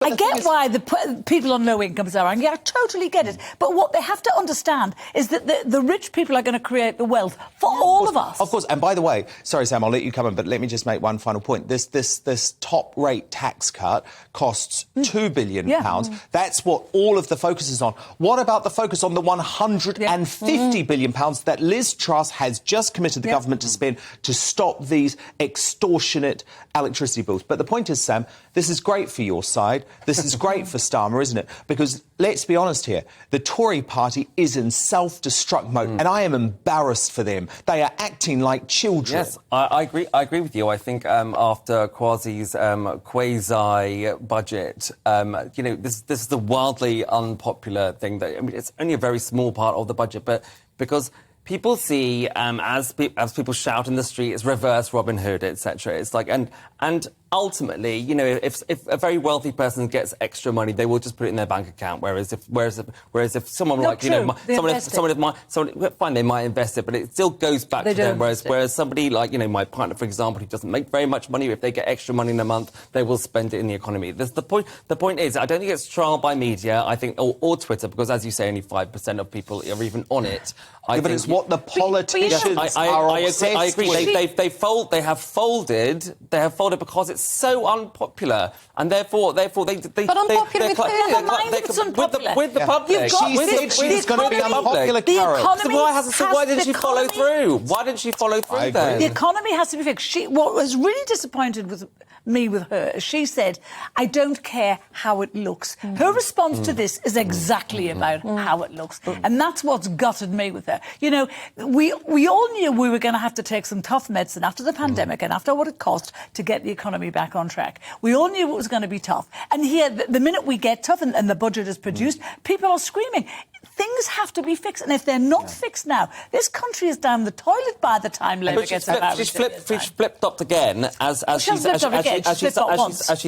I get why the people on low incomes are angry. I totally get it. But what they have to understand is that the rich people are going to create the wealth for all of us. Of course. And by the way, sorry, Sam, I'll let you come in, but let me just make one final point. This top-rate tax cut costs £2 billion. That's what all of the focus is on. What about the focus on the £150 billion that Liz Truss has just committed the government to spend to stop these extortionate electricity bills? But the point is, Sam, this is great for your side. This is great for Starmer, isn't it? Because let's be honest here, the Tory Party is in self-destruct mode, and I am embarrassed for them. They are acting like children. Yes, I agree. I agree with you. I think after Kwasi's quasi-budget, this is the wildly unpopular thing. That, I mean, it's only a very small part of the budget, but because people see, as people shout in the street, it's reverse Robin Hood, etc. It's like, and ultimately, if a very wealthy person gets extra money, they will just put it in their bank account. Whereas if someone Not like true. fine, they might invest it, but it still goes back to them. Whereas somebody like my partner, for example, who doesn't make very much money, if they get extra money in a month, they will spend it in the economy. The point is, I don't think it's trialled by media. I think or Twitter, because as you say, only 5% of people are even on it. But it's what the politicians are obsessed I agree. with. They have folded because it's so unpopular, and therefore they. But unpopular with who? With the public. She said she was going to be unpopular, Carol. So why didn't she follow through? Why didn't she follow through then? The economy has to be fixed. What was really disappointed with her, she said, I don't care how it looks. Her response to this is exactly about how it looks. And that's what's gutted me with her. We all knew we were going to have to take some tough medicine after the pandemic and after what it cost to get the economy back on track. We all knew it was going to be tough. And here, the minute we get tough and the budget is produced, people are screaming. Things have to be fixed, and if they're not fixed now, this country is down the toilet by the time Labour gets out. She's flip-flopped again as she's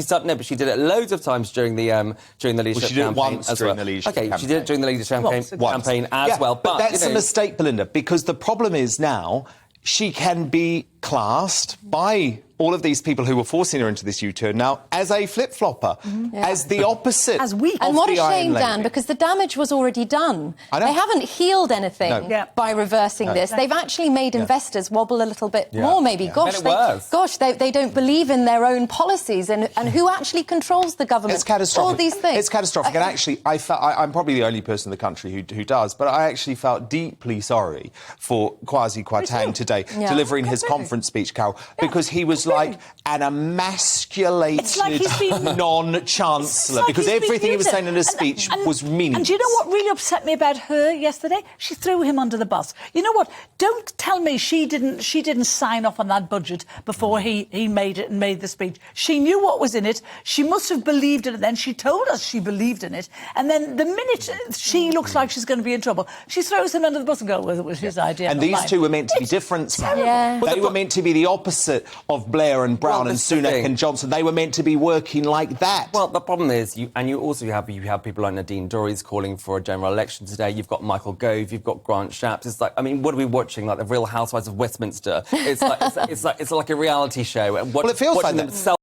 done. No, but she did it loads of times during the leadership campaign. She did it once during the leadership campaign. She did it during the leadership campaign as well. But that's a mistake, Belinda, because the problem is now she can be classed by all of these people who were forcing her into this U-turn now as a flip-flopper, as the opposite as weak. And what a shame, Dan, because the damage was already done. They haven't healed anything by reversing this. They've actually made investors wobble a little bit more, maybe. Gosh, they don't believe in their own policies and who actually controls the government. It's catastrophic. All these things. It's catastrophic. And actually, I'm probably the only person in the country who does, but I actually felt deeply sorry for Kwasi Kwarteng today, delivering his conference speech, Carol, because he was like an emasculated non-chancellor, because everything he was saying in his speech was meaningless. And do you know what really upset me about her yesterday? She threw him under the bus. You know what? Don't tell me she didn't sign off on that budget before he made it and made the speech. She knew what was in it. She must have believed in it then. She told us she believed in it. And then the minute she looks like she's going to be in trouble, she throws him under the bus and goes, well, it was his idea. And these two were meant to be different. They were meant to be the opposite of Blair and Brown and Sunak and Johnson. They were meant to be working like that. Well, the problem is, you also have people like Nadine Dorries calling for a general election today. You've got Michael Gove, you've got Grant Shapps. It's like, I mean, what are we watching? Like the Real Housewives of Westminster? It's like a reality show. Well, it feels like that.